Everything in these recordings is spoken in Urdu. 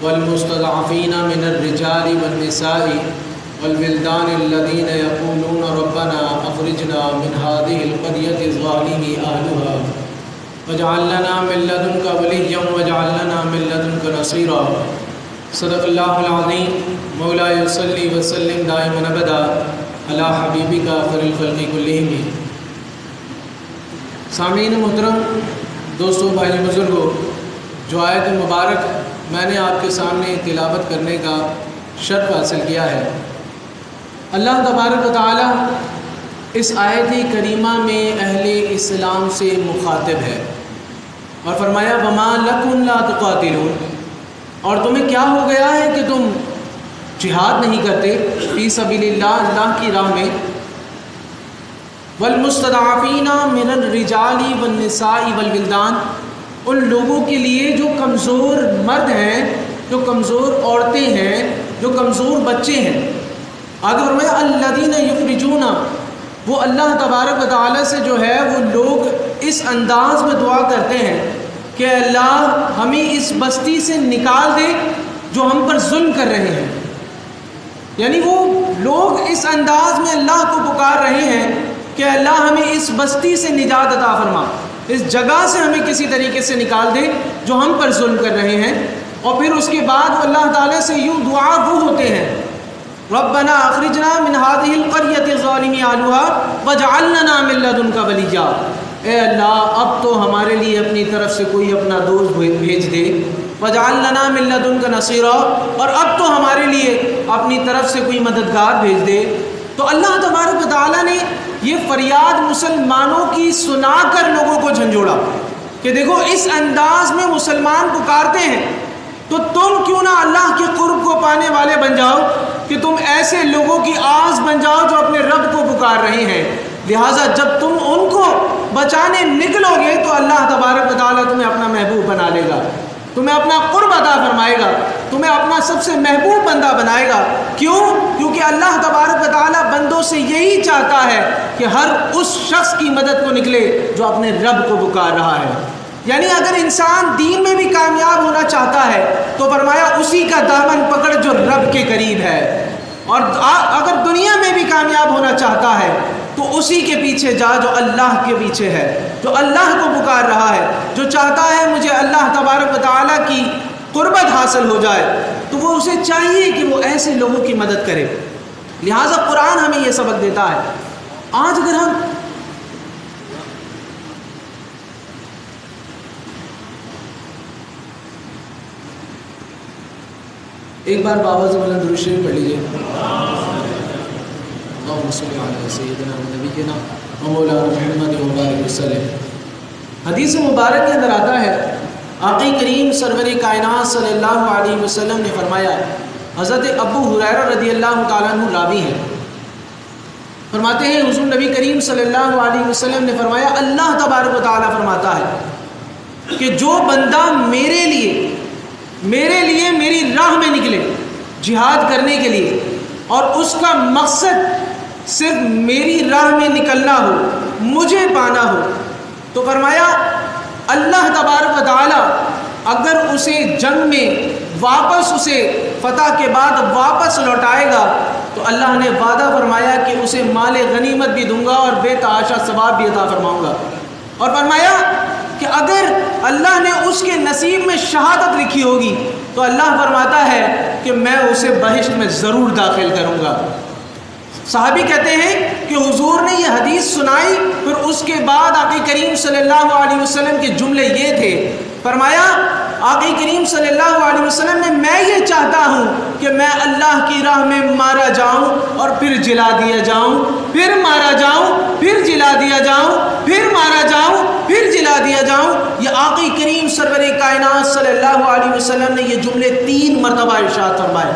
والمستضعفین من الرجال والنساء والولدان الذین یقولون ربنا اخرجنا من هذه القرية الظالم اهلها واجعل لنا من لدنك وليا واجعل لنا من لدنك نصيرا صدق اللہ العظیم مولاي صلی وسلم دائما ابدا علی حبیبک خیر الخلق کلہم۔ سامعین محترم، دوستوں، بھائی بزرگوں، جو آیت مبارک میں نے آپ کے سامنے تلاوت کرنے کا شرف حاصل کیا ہے، اللہ تبارک و تعالی اس آیت کریمہ میں اہل اسلام سے مخاطب ہے اور فرمایا وما لکم لا تقاتلون، اور تمہیں کیا ہو گیا ہے کہ تم جہاد نہیں کرتے فی سبیل اللہ، اللہ کی راہ میں، والمستضعفین من الرجال والنساء والولدان، ان لوگوں کے لیے جو کمزور مرد ہیں، جو کمزور عورتیں ہیں، جو کمزور بچے ہیں۔ آگے فرمایا الذین یخرجون، وہ اللہ تبارک و تعالیٰ سے جو ہے وہ لوگ اس انداز میں دعا کرتے ہیں کہ اللہ ہمیں اس بستی سے نکال دے جو ہم پر ظلم کر رہے ہیں۔ یعنی وہ لوگ اس انداز میں اللہ کو پکار رہے ہیں کہ اللہ ہمیں اس بستی سے نجات عطا فرما، اس جگہ سے ہمیں کسی طریقے سے نکال دے جو ہم پر ظلم کر رہے ہیں۔ اور پھر اس کے بعد وہ اللہ تعالیٰ سے یوں دعا گو ہوتے ہیں ربنا اخرجنا من هذه القرية الظالم اهلها واجعل لنا من لدنك وليا، اے اللہ اب تو ہمارے لیے اپنی طرف سے کوئی اپنا دوست بھیج دے، واجعل لنا من لدنك نصيرا، اور اب تو ہمارے لیے اپنی طرف سے کوئی مددگار بھیج دے۔ تو اللہ تبارک و تعالیٰ نے یہ فریاد مسلمانوں کی سنا کر لوگوں کو جھنجھوڑا کہ دیکھو اس انداز میں مسلمان پکارتے ہیں تو تم کیوں نہ اللہ کے قرب کو پانے والے بن جاؤ، کہ تم ایسے لوگوں کی آس بن جاؤ جو اپنے رب کو پکار رہے ہیں۔ لہٰذا جب تم ان کو بچانے نکلو گے تو اللہ تبارک و تعالیٰ تمہیں اپنا محبوب بنا لے گا، تمہیں اپنا قرب عطا فرمائے گا، تمہیں اپنا سب سے محبوب بندہ بنائے گا۔ کیوں؟ کیونکہ اللہ تبارک و تعالیٰ بندوں سے یہی چاہتا ہے کہ ہر اس شخص کی مدد کو نکلے جو اپنے رب کو پکار رہا ہے۔ یعنی اگر انسان دین میں بھی کامیاب ہونا چاہتا ہے تو فرمایا اسی کا دامن پکڑ جو رب کے قریب ہے، اور اگر دنیا میں بھی کامیاب ہونا چاہتا ہے تو اسی کے پیچھے جا جو اللہ کے پیچھے ہے، جو اللہ کو پکار رہا ہے، جو چاہتا ہے مجھے اللہ تبارک و تعالیٰ کی قربت حاصل ہو جائے، تو وہ اسے چاہیے کہ وہ ایسے لوگوں کی مدد کرے۔ لہٰذا قرآن ہمیں یہ سبق دیتا ہے۔ آج اگر ہم ایک بار بابا سے بلند درود شریف پڑھ لیجیے، اللہم صلی علی سیدنا و نبینا و مولانا محمد وبارک وسلم۔ حدیث مبارک کے اندر آتا ہے آقا کریم سرور کائنات صلی اللہ علیہ وسلم نے فرمایا، حضرت ابو ہریرہ رضی اللہ تعالیٰ عنہ راوی ہیں، فرماتے ہیں حضور نبی کریم صلی اللہ علیہ وسلم نے فرمایا اللہ تبارک و تعالیٰ فرماتا ہے کہ جو بندہ میرے لیے میری راہ میں نکلے جہاد کرنے کے لیے، اور اس کا مقصد صرف میری راہ میں نکلنا ہو، مجھے پانا ہو، تو فرمایا اللہ تبارک و تعالیٰ اگر اسے جنگ میں واپس اسے فتح کے بعد واپس لوٹائے گا تو اللہ نے وعدہ فرمایا کہ اسے مال غنیمت بھی دوں گا اور بے تحاشا ثواب بھی عطا فرماؤں گا۔ اور فرمایا کہ اگر اللہ نے اس کے نصیب میں شہادت لکھی ہوگی تو اللہ فرماتا ہے کہ میں اسے بہشت میں ضرور داخل کروں گا۔ صحابی کہتے ہیں کہ حضور نے یہ حدیث سنائی، پھر اس کے بعد آقا کریم صلی اللہ علیہ وسلم کے جملے یہ تھے، فرمایا آقا کریم صلی اللہ علیہ وسلم نے میں یہ چاہتا ہوں کہ میں اللہ کی راہ میں مارا جاؤں اور پھر جلا دیا جاؤں، پھر مارا جاؤں، پھر جلا دیا جاؤں، پھر مارا جاؤں، پھر جلا دیا جاؤں۔ یہ آقا کریم سرور کائنات صلی اللہ علیہ وسلم نے یہ جملے 3 مرتبہ ارشاد فرمائے۔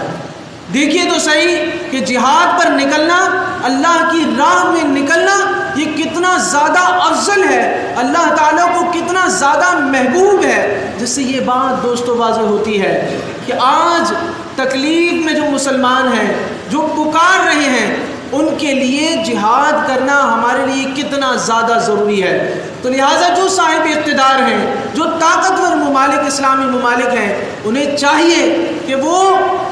دیکھیے تو صحیح کہ جہاد پر نکلنا، اللہ کی راہ میں نکلنا، یہ کتنا زیادہ افضل ہے، اللہ تعالیٰ کو کتنا زیادہ محبوب ہے، جس سے یہ بات دوستو واضح ہوتی ہے کہ آج تکلیف میں جو مسلمان ہیں، جو پکار رہے ہیں، ان کے لیے جہاد کرنا ہمارے لیے کتنا زیادہ ضروری ہے۔ تو لہٰذا جو صاحب اقتدار ہیں، جو طاقتور ممالک، اسلامی ممالک ہیں، انہیں چاہیے کہ وہ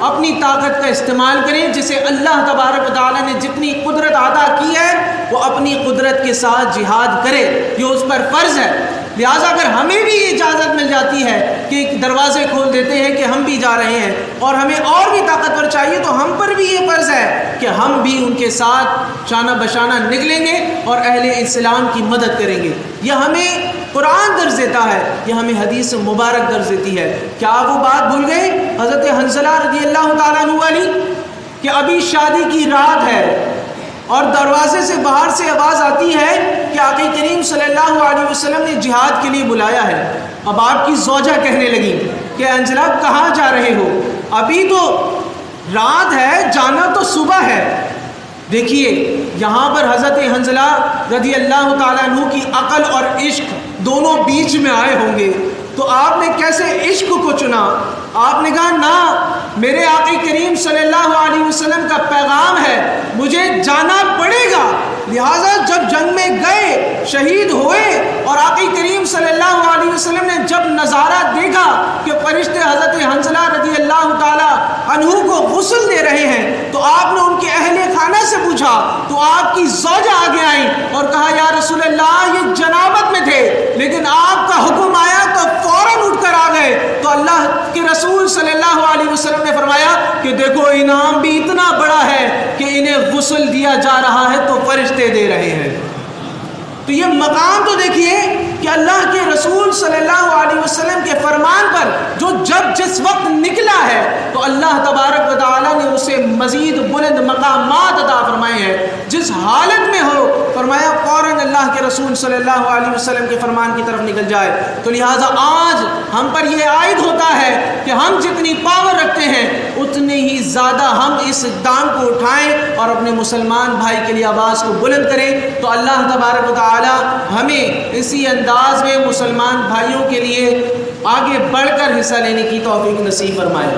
اپنی طاقت کا استعمال کریں، جسے اللہ تبارک و تعالیٰ نے جتنی قدرت عطا کی ہے وہ اپنی قدرت کے ساتھ جہاد کرے، یہ اس پر فرض ہے۔ لہٰذا اگر ہمیں بھی یہ اجازت مل جاتی ہے کہ دروازے کھول دیتے ہیں کہ ہم بھی جا رہے ہیں اور ہمیں اور بھی طاقتور چاہیے، تو ہم پر بھی یہ فرض ہے کہ ہم بھی ان کے ساتھ شانہ بشانہ نکلیں گے اور اہل اسلام کی مدد کریں گے۔ یہ ہمیں قرآن درس دیتا ہے، یہ ہمیں حدیث مبارک درس دیتی ہے۔ کیا آپ وہ بات بھول گئے حضرت حنظلہ رضی اللہ تعالیٰ عنہ والی، کہ ابھی شادی کی رات ہے اور دروازے سے باہر سے آواز آتی ہے کہ آقا کریم صلی اللہ علیہ وسلم نے جہاد کے لیے بلایا ہے۔ اب آپ کی زوجہ کہنے لگی کہ حنظلہ کہاں جا رہے ہو؟ ابھی تو رات ہے، جانا تو صبح ہے۔ دیکھیے یہاں پر حضرت حنظلہ رضی اللہ تعالیٰ عنہ کی عقل اور عشق دونوں بیچ میں آئے ہوں گے، تو آپ نے کیسے عشق کو چنا؟ آپ نے کہا نہ، میرے آقا کریم صلی اللہ علیہ وسلم کا پیغام ہے، مجھے جانا پڑے گا۔ لہٰذا جب جنگ میں گئے، شہید ہوئے، اور آقا کریم صلی اللہ علیہ وسلم نے جب نظارہ دیکھا کہ فرشتے حضرت حنظلہ رضی اللہ تعالی عنہ کو غسل دے رہے ہیں، تو آپ نے ان کے اہل خانہ سے پوچھا، تو آپ کی زوجہ آگے آئیں اور کہا یا رسول اللہ یہ جنابت میں تھے، لیکن آپ کا حکم آیا تو فوراً اٹھ کر آ گئے۔ تو اللہ کے رسول صلی اللہ علیہ وسلم نے فرمایا کہ دیکھو انعام بھی اتنا بڑا ہے کہ انہیں غسل دیا جا رہا ہے تو فرشتے دے رہے ہیں۔ تو یہ مقام تو دیکھیے کہ اللہ کے رسول صلی اللہ علیہ وسلم کے فرمان پر جو جس وقت نکلا ہے تو اللہ تبارک و تعالیٰ نے اسے مزید بلند مقامات عطا فرمائے ہیں۔ جس حالت میں ہو فرمایا فوراً اللہ کے رسول صلی اللہ علیہ وسلم کے فرمان کی طرف نکل جائے۔ تو لہٰذا آج ہم پر یہ عائد ہوتا ہے کہ ہم جتنی پاور رکھتے ہیں اتنی ہی زیادہ ہم اس اقدام کو اٹھائیں اور اپنے مسلمان بھائی کے لیے آواز کو بلند کریں۔ تو اللہ تبارک و تعالیٰ ہمیں اسی انداز میں مسلمان بھائیوں کے لیے آگے بڑھ کر حصہ لینے کی توفیق نصیب فرمائے۔